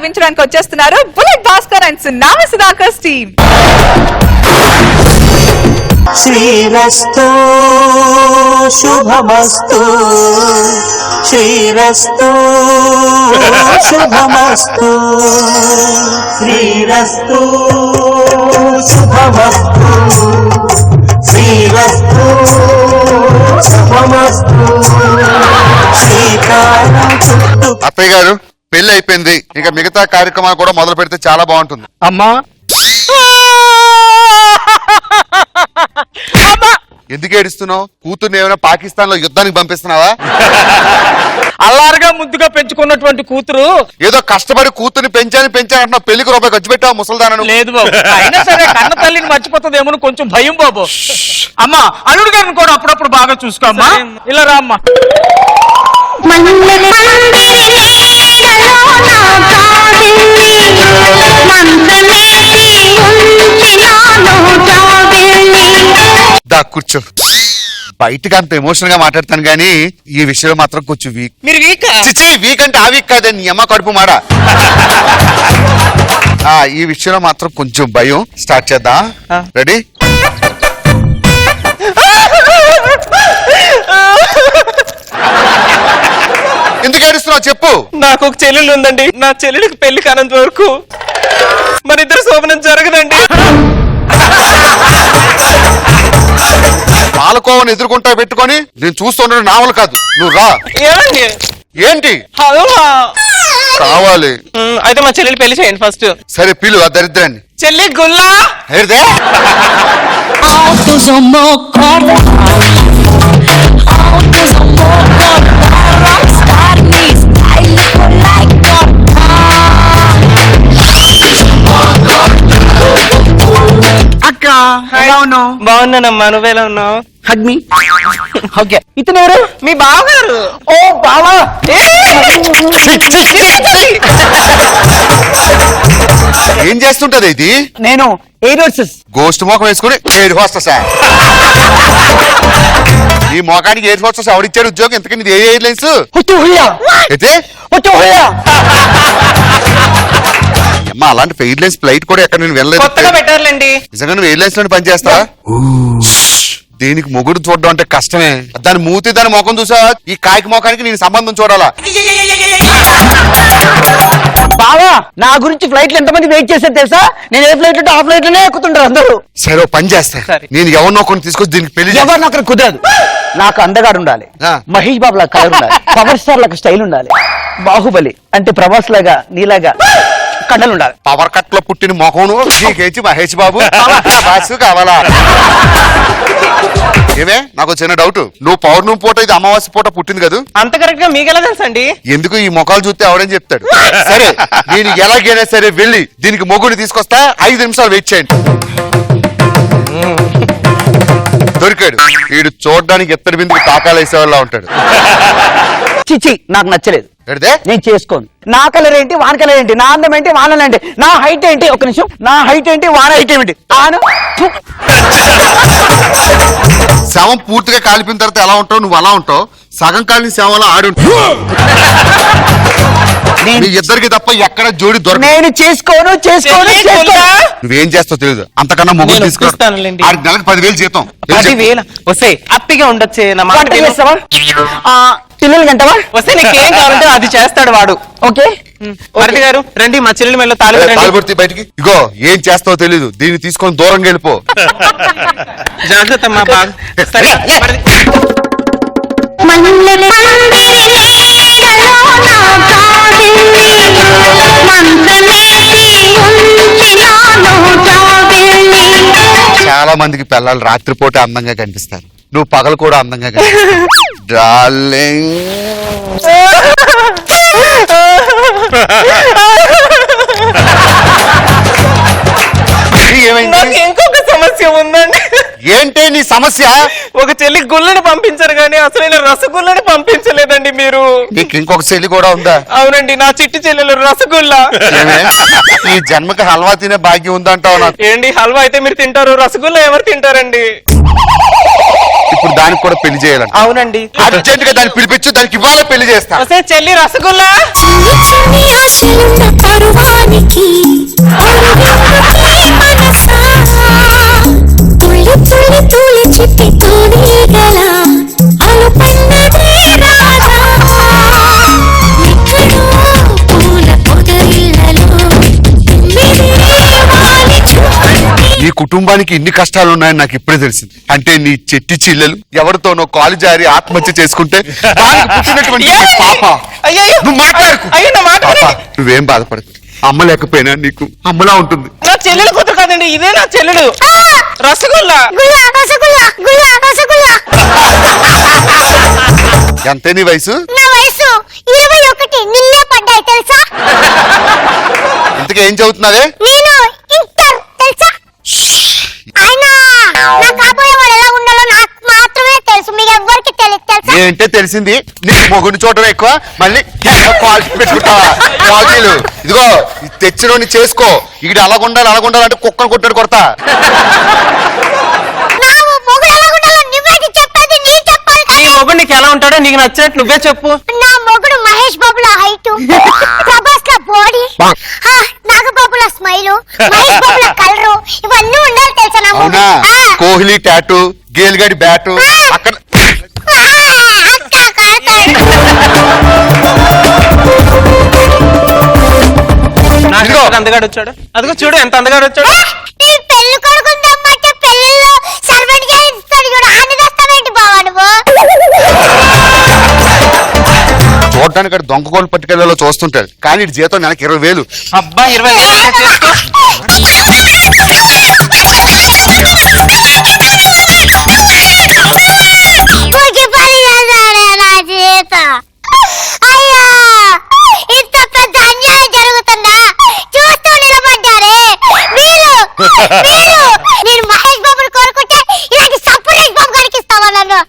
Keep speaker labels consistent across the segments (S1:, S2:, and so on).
S1: నవ్వించడానికి వచ్చేస్తున్నారు Bullet Bhaskar and Tsunami Sudhakar team.
S2: శ్రీరస్తు శుభమస్తు శ్రీరస్తు శుభమస్తు శ్రీరస్తు శుభమస్తు శ్రీరస్తు శుభమస్తు శ్రీకారం చుట్టూ.
S3: అత్తయ్య గారు పెళ్లి అయిపోయింది, ఇక మిగతా కార్యక్రమాలు కూడా మొదలు పెడితే చాలా బాగుంటుంది.
S4: అమ్మా
S3: ఎందుకు ఏడుస్తున్నావు? కూతుర్ని ఏమైనా పాకిస్తాన్ లో యుద్ధానికి పంపిస్తున్నావా?
S4: అల్లారుగా ముద్దుగా పెంచుకున్నటువంటి కూతురు
S3: ఏదో కష్టపడి కూతుర్ని పెంచాను పెళ్లికి రూపాయి ఖర్చు పెట్టావు ముసల్దానను.
S4: లేదు బాబు, అయినా సరే కన్న తల్లిని మర్చిపోతుందేమో కొంచెం భయం బాబు. అమ్మా అల్లుడు గారిని కూడా అప్పుడప్పుడు బాగా చూసుకోమ్మా. ఇలా రా అమ్మా.
S3: దా కూర్చో. బయటకు అంత ఎమోషనల్ గా మాట్లాడతాను గానీ ఈ విషయంలో మాత్రం కొంచెం వీక్.
S4: మీరు వీక్
S3: వీక్ అంటే ఆ వీక్ కాదే, నీ అమ్మ కడుపు మాడ. ఈ విషయంలో మాత్రం కొంచెం భయం. స్టార్ట్ చేద్దాం. రెడీ? ఎందుకు ఏడుస్తున్నావు చెప్పు.
S4: నాకు ఒక చెల్లెలు ఉందండి. నా చెల్లెలికి పెళ్లి కానంత వరకు మన ఇద్దరు శోభనం జరగదండి.
S3: పాలకోవని ఎదుర్కొంటా పెట్టుకొని నేను చూస్తుండడం నావలు కాదు. నువ్వు రా.
S4: ఏమండి?
S3: ఏంటి
S4: హలో
S3: కావాలి?
S4: అయితే మా చెల్లెలు పెళ్లి చేయండి ఫస్ట్.
S3: సరే పిలు ఆ దరిద్రాన్ని.
S4: చెల్లి గుల్లా
S3: హేర్దే
S4: అక్క ఎలా ఉన్నావు? బాగున్నానమ్మా, నువ్వెలా ఉన్నావు? Hug me. ఓకే, ఇతను ఎవరు? మీ బావగారు. ఓ బావా.
S3: ఏం చేస్తుంటది ఇది?
S4: నేను ఎయిర్ హోస్టెస్.
S3: గోస్ట్ మోకం వేసుకుని ఎయిర్ హోస్టెస్. ఈ మోకానికి ఎయిర్ హోస్టెస్ ఎవరిచ్చాడు ఉద్యోగం? ఇంతకని ఇది ఏ ఎయిర్లైన్స్ అయితే? అమ్మా అలాంటి ఎయిర్లైన్స్ ఫ్లైట్ కూడా ఎక్కడ నేను వెళ్ళలేదు.
S4: కొత్తగా పెట్టారులేండి.
S3: నిజంగా నువ్వు ఎయిర్లైన్స్ లోనే పనిచేస్తా? దీనికి మొగుడు చూడడం అంటే కష్టమే. దాని మూతి దాని ముఖం చూసా, ఈ కాయకి మొఖానికి నేను సంబంధం చూడాలా?
S5: బావా నా గురించి ఫ్లైట్ లో ఎంతమంది వెయిట్ చేసేది తెలుసా? నేను ఏ ఫ్లైట్ ఆ ఫ్లైట్ లోనే ఎక్కుతుంటారు అందరూ.
S3: సరే ఓ పని చేస్తా, నేను ఎవరినో కొన్ని తీసుకొచ్చి దీనికి పెళ్లి
S5: ఎవరు నాకు కుదరదు. నాకు అందగాడు ఉండాలి, మహేష్ బాబు లాగా కలర్ ఉండాలి, పవర్ స్టార్ లాగా స్టైల్ ఉండాలి, బాహుబలి అంటే ప్రభాస్ లాగా నీలాగా కండలు ఉండాలి.
S3: పవర్ కట్ లో పుట్టిన మొఖం నీకేచి మహేష్ బాబు బాసు కావాలా? ఏమే నాకు చిన్న డౌట్, నువ్వు పౌర్ణమి పూట ఇది అమావాస్య పూట పుట్టింది కదా?
S4: అంత కరెక్ట్ గా మీకెలా తెలుసండి?
S3: ఎందుకు ఈ మొఖాలు చూస్తే ఎవడని చెప్తాడు. సరే నేను ఎలాగైనా సరే వెళ్ళి దీనికి మొగుడిని తీసుకొస్తా. 5 నిమిషాలు వెయిట్ చేయండి. దొరికాడు. వీడు చూడడానికి ఎత్తడి బిందుకు తాకాలు వేసేవాళ్ళ ఉంటాడు.
S5: చిచి నాకు నచ్చలేదు.
S3: ఎడదే
S5: నేను చేసుకోను. నా కలర్ ఏంటి వాన కలర్ ఏంటి, నా అందం ఏంటి వాన ఏంటి, నా హైట్ ఏంటి, ఒక నిమిషం, నా హైట్ ఏంటి వాన హైట్ ఏంటి?
S3: శవం పూర్తిగా కాలిపోయిన తర్వాత ఎలా ఉంటావు నువ్వు అలా ఉంటావు. సగం కాలిన శవంలో ఆడుంటావు. మీ ఇద్దరికి తప్ప ఎక్కడ జోడి దొరకదు.
S5: నేను చేసుకోను.
S3: నువ్వేం చేస్తావు తెలియదు. అంతకన్నా మొగ్గు తీసుకున్నాను. నెలకు 10,000 జీతం.
S4: 10,000 వస్తే హ్యాపీగా ఉండొచ్చే.
S5: పిల్లలు గంటవా
S4: వస్తే నీకేం కావాలంటే అది చేస్తాడు వాడు.
S5: ఓకే
S4: మరిది గారు రండి, మా చెల్లెలు మెల్ల తాళి
S3: బయటికి. ఇగో ఏం చేస్తావో తెలీదు, దీన్ని తీసుకొని దూరంగా వెళ్ళిపో.
S4: జాగ్రత్త అమ్మా. బాగా సరే
S3: చాలా మందికి పిల్లలు రాత్రిపూట అందంగా కనిపిస్తారు, నువ్వు పగలు కూడా అందంగా కనిపిస్తావు. డార్లింగ్
S4: ఇంకొక సమస్య ఉందండి.
S3: ఏంటి నీ సమస్య?
S4: ఒక చెల్లి గుళ్ళని పంపించారు కానీ అసలు రసగుల్లని పంపించలేదండి మీరు.
S3: నీకు ఇంకొక చెల్లి కూడా ఉందా?
S4: అవునండి, నా చిట్టి చెల్లెలు రసగుల్లా.
S3: ఈ జన్మకి హల్వా తినే భాగ్యం ఉందంటావు నాకు.
S4: ఏంటి హల్వా అయితే మీరు తింటారు, రసగుల్లా ఎవరు తింటారండి?
S3: ఇప్పుడు దానికి కూడా పెళ్లి చేయాలంట.
S4: అవునండి.
S3: అర్జెంట్ గా దాన్ని పిలిపించు, దానికి ఇవాళ పెళ్లి చేస్తా.
S4: వస్తే చెల్లి రసగుల్లా.
S6: చిన్ని చిన్ని ఆశలున్న పరువానికి మనసా తుళ్ళి తుళ్ళి తుళ్ళి చిట్టి తోనేగల అలుపన్నదే రాధా ఎక్కడో పూల పొదరిళ్ళలో వాలి చూడండి.
S3: నీ కుటుంబానికి ఇన్ని కష్టాలు ఉన్నాయని నాకు ఇప్పుడే తెలిసింది. అంటే నీ చెట్టి చిల్లెలు ఎవరితోనో కాలు జారి ఆత్మహత్య చేసుకుంటే దానికి పుట్టినటువంటి ఈ పాప.
S4: అయ్యయ్యో.
S3: నువ్వు మాట్లాడకు.
S4: అయ్యో, నా మాట
S3: పాప,
S4: వినండి.
S3: నువ్వేం బాధపడకు. అమ్మ లేకపోయినా నీకు అమ్మలా ఉంటుంది.
S4: నా చెల్లెలు కూతురు కాదండి, ఇదే నా చెల్లెలు. రసగుల్లా.
S6: గుల్లా రసగుల్లా గుల్లా రసగుల్లా.
S3: ఎంతే నీ వయసు?
S6: నా వయసు 21 నిన్నే పడ్డాయి తెలుసా?
S3: ఇంతకీ ఏం చదువుతున్నావే?
S6: నేను ఇంటర్ తెలుసా? అయినా నా కాబోయే వాడు ఎలా ఉండాలో నాకు మాత్రమే తెలుసు, మీకు ఎవ్వరికి తెలియదు తెలుసా?
S3: ఏంటే తెలిసింది? నీకు మొగుడిని చూడటం ఎక్కువ, మళ్ళీ క్వాలిటీ పెట్టుకుంటావా? క్వాలిటీలు ఇదిగో తెచ్చినోని చేసుకో. ఇక్కడ అలాగుండాలి అంటే కుక్కను కొట్టాడు కొడతా.
S6: నా మొగుడు ఎలా ఉండాలో నువ్వేది చెప్పేది నేను చెప్పాలి
S4: నీ
S6: కదా?
S4: మొగుడు నీకు ఎలా ఉంటాడో నీకు నచ్చినట్టు నువ్వే చెప్పు.
S6: నా మొగుడు మహేష్ బాబుల హైట్, ప్రభాస్ ల బాడీ, నాగబాబుల స్మైల్, మహేష్ బాబుల కలరు, ఇవన్నీ ఉండాలి తెలుసా నా
S3: అవునా?
S6: మొగుడు?
S3: కోహ్లీ టాటూ, గేల్గడి బ్యాటు అక్కడ.
S4: నాకు
S3: ఇదిగో.
S4: ఎంత అందగాడు వచ్చాడు. అదిగో చూడు ఎంత అందగాడు వచ్చాడు.
S6: నేను పెళ్లి కొడుకుందమ్మంటే పెళ్లిలో సర్వెంట్ చేయిస్తాడు చూడు, అన్ని తెస్తావేంటి బావా నువ్వు?
S3: చూడడానికి అక్కడ దొంగ కోళ్ళు పట్టుకెళ్ళలో చూస్తుంటాడు, కానీ ఇటు జీతం నెలకి 20,000.
S4: అబ్బా 20,000 చేసుకో.
S6: పూజ పని చేశాడే నా జీవితం. అయ్యా, ఇంత పెద్ద అన్యాయం జరుగుతుందా చూస్తూ నిలబడ్డారే మీరు. నేను మహేష్ బాబుని కోరుకుంటే ఇలాంటి సపరేట్ బాబు గారికి ఇస్తావా నన్ను?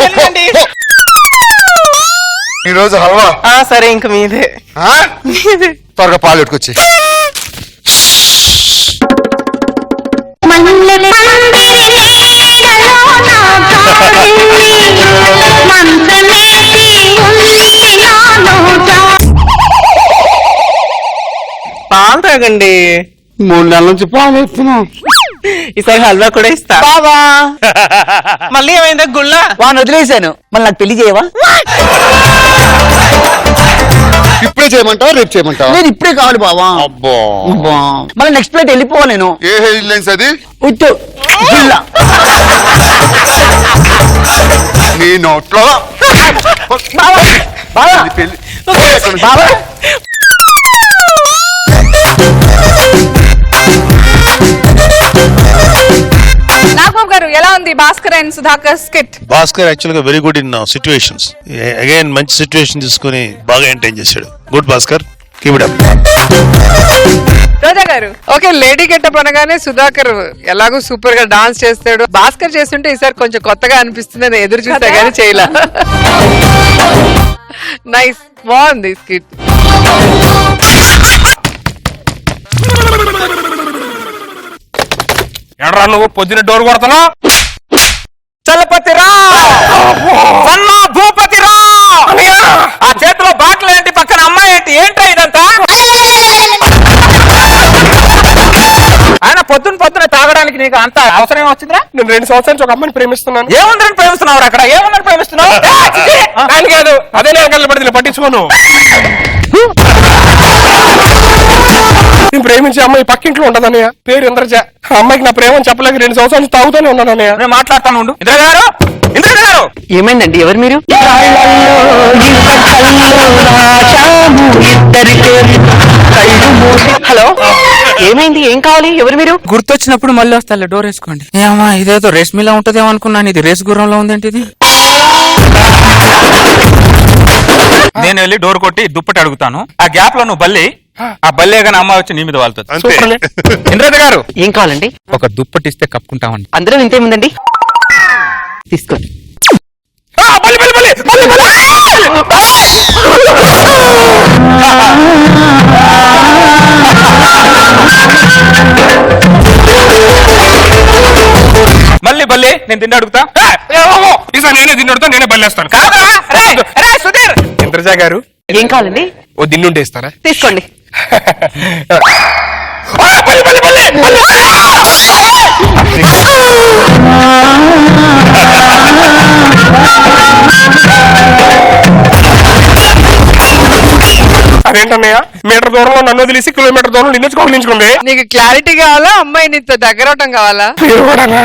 S4: చెల్లండి.
S3: ఈ రోజు హల్వా.
S4: సరే ఇంక మీదే.
S3: ఆ? త్వరగా పాలు పెట్టుకొచ్చి.
S6: మల్లె పందిరి నీడలో నా గాలిని మంచమేసి ఉంది నాలో
S4: పాలు తాగండి.
S5: 3 నెలల నుంచి పాలు ఇస్తున్నాం.
S4: ఈసారి హల్వా కూడా ఇస్తా.
S5: బాబా
S4: మళ్ళీ ఏమైందా గుళ్ళ?
S5: వాడిని వదిలేశాను, మళ్ళీ నాకు పెళ్లి చేయవా?
S3: ఇప్పుడే చేయమంటావా రేపు చేయమంటావా?
S5: నేను ఇప్పుడే కావాలి బావా.
S3: అబ్బో,
S5: అబ్బా. మళ్ళీ నెక్స్ట్ ప్లేట్ వెళ్ళిపోవాలి నేను.
S3: ఏ హెయిర్లైన్స్ అది?
S5: ఉత్తు గుల్ల.
S3: నీ నోట్లో
S5: బావా బావా
S3: నీ పెళ్లి.
S5: బావా.
S1: నాగబాబు గారు ఎలా ఉంది Bhaskar and Sudhakar skit?
S7: Bhaskar actual గా very good in situations. Again మంచి సిచ్యువేషన్ తీసుకుని బాగా ఎంటైన్ చేశాడు. Good Bhaskar, keep it up.
S1: Roja గారు
S8: ఓకే, లేడీ గెటప్ అనగానే సుధాకర్ ఎలాగో సూపర్ గా డాన్స్ చేస్తాడు. భాస్కర్ చేస్తుంటే ఈసారి కొంచెం కొత్తగా అనిపిస్తుంది అని ఎదురు చూస్తా గానీ చేయలా. నైస్, బాగుంది స్కిట్.
S9: ఎడరా నువ్వు పొద్దున డోర్ కొడతాను.
S4: చలపతిరా సన్నా భూపతిరా. ఆ చేతిలో బాటలు ఏంటి, పక్కన అమ్మాయి ఏంటి, ఏంటో ఇదంతా? ఆయన పొద్దున తాగడానికి నీకు అంత అవసరం వచ్చిందిరా?
S9: నేను 2 సంవత్సరాల నుంచి ఒక అమ్మాయిని ప్రేమిస్తున్నాను.
S4: ఏముందని ప్రేమిస్తున్నావు అక్కడ? ఏముందని ప్రేమిస్తున్నావు?
S9: ఆయన కాదు, అదే నేను కళ్ళబడి నేను పట్టించుకోను. నేను ప్రేమించే అమ్మాయి పక్కింట్లో ఉండదన్నయ్య, పేరు ఇంద్రజ. ఆ అమ్మాయికి నా ప్రేమని చెప్పలేక 2 సంవత్సరాల నుంచి తాగుతూనే ఉన్నాను అన్నయ్య.
S4: నేను మాట్లాడతాను ఉండు. ఇంద్ర గారు, ఇంద్ర గారు.
S5: ఏమైందండి? ఎవరు మీరు? హలో, ఏమైంది? ఏం కావాలి? ఎవరు మీరు?
S10: గుర్తొచ్చినప్పుడు మళ్ళీ వస్తా, డోర్ వేసుకోండి. ఏమా ఇదేదో రేస్ మీలా ఉంటదేమో అనుకున్నాను, ఇది రేస్ గుర్రంలో ఉందేంటి ఇది? నేను వెళ్ళి డోర్ కొట్టి దుప్పటి అడుగుతాను, ఆ గ్యాప్ లో నువ్వు బల్లి, ఆ బల్లే కానీ అమ్మ వచ్చి నీ మీద వాళ్తుంది.
S9: సూపర్.
S10: ఇంద్రజ గారు,
S5: ఏం కావాలండి?
S10: ఒక దుప్పటి ఇస్తే కప్పుకుంటామండి.
S5: అందరూ ఇంతేముందండి, తీసుకోండి.
S10: బల్లి నేను తిండి అడుగుతా.
S9: ఈసారి నేనే తిన్నడుతా, నేనే బల్లేస్తాను.
S10: కాదురా, రేయ్, రేయ్, సుధీర్.
S9: ఇంద్రజ గారు
S4: ఏం కావాలండి?
S9: ఓ దిన్నుంటే ఇస్తారా?
S4: తీసుకోండి.
S9: అదేంటన్నయ్య, మీటర్ దూరంలో నన్ను వదిలేసి కిలోమీటర్ దూరంలో నిన్ను కౌలించుకుంది.
S8: నీకు క్లారిటీ కావాలా, అమ్మాయి నీతో దగ్గర అవటం కావాలా?
S9: మీరు కూడానా?